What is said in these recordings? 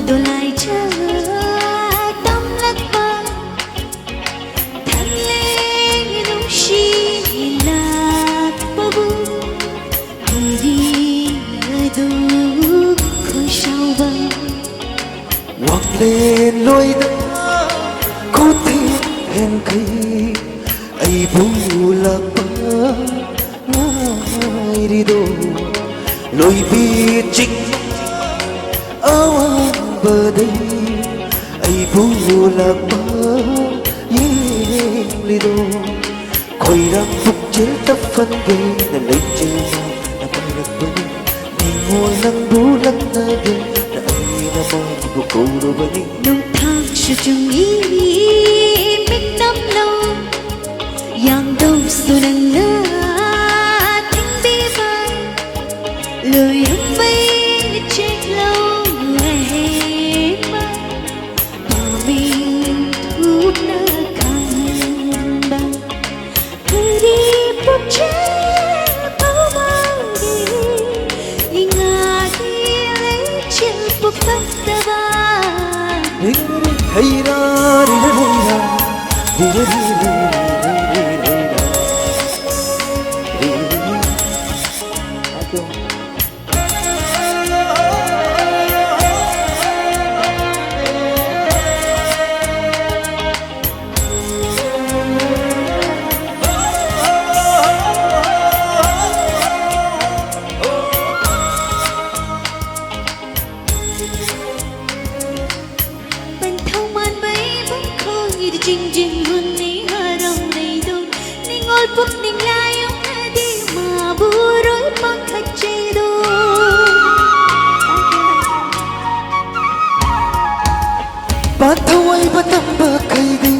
Dolai cha tâm lắc ba thanh lên nung shi lạc babu đi du khơi sao băng hoặc lên lối đó có thể hẹn khi ai bu lạc ba ngay đi đâu lối bi chính bờ đây ai bu lạc ba yên li đô khôi đang phục chế tấp phân gây là lấy chơi là quay được với đi ngồi nắng bú lắc na gây là ai đã mong một câu đối với nung thang sự chừng ý biết năm lâu yang đâu rồi đang ngỡ thinh bi vai lời âm mây chết lâu hey ra đi Jing jing hun ni harong nei don ni ngol puk ning lai ong na di ma bu roi mang khat che do ba thawai ba tam ba kai di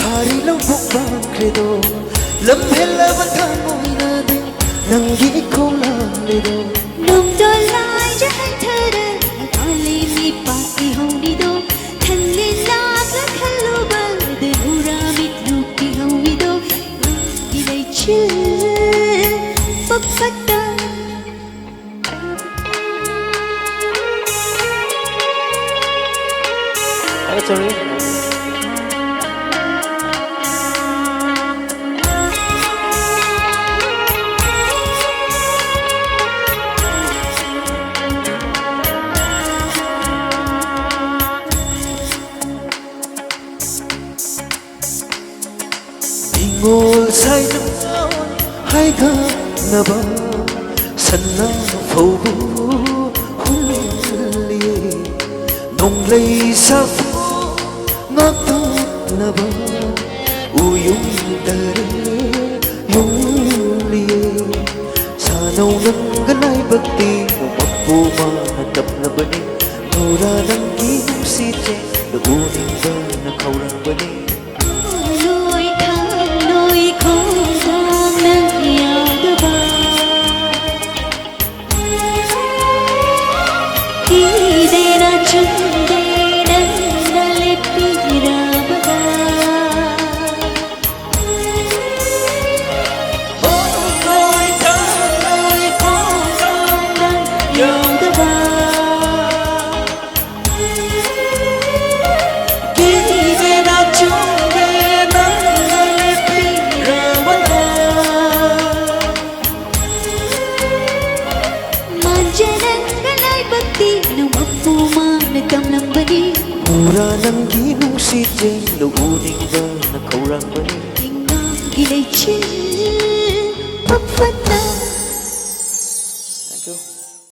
khari lo buk bang credo lam hela ba tha moi na di nang gi ko la le do nung do lai ja hai thơ de ali mi pa ki hong di do than le la la khalu ba de ura mit lu ki hong di do ki dai chi pak pat da sorry ngồi say trong hai thơ nở bờ sân nắng phâu bu hôn lia nồng lây sa phố ngóc thơ nở bờ uyung tơ yung lia sa nâu nâng gần ai bất ti nồng bắp vô mà tập là bên đi nô ra đăng ký nung si che được u ninh vơ là khâu răng bên đi Ura nang ginung si Jane lo uning ba na kaurang ba ni Tingnan gilay chin papata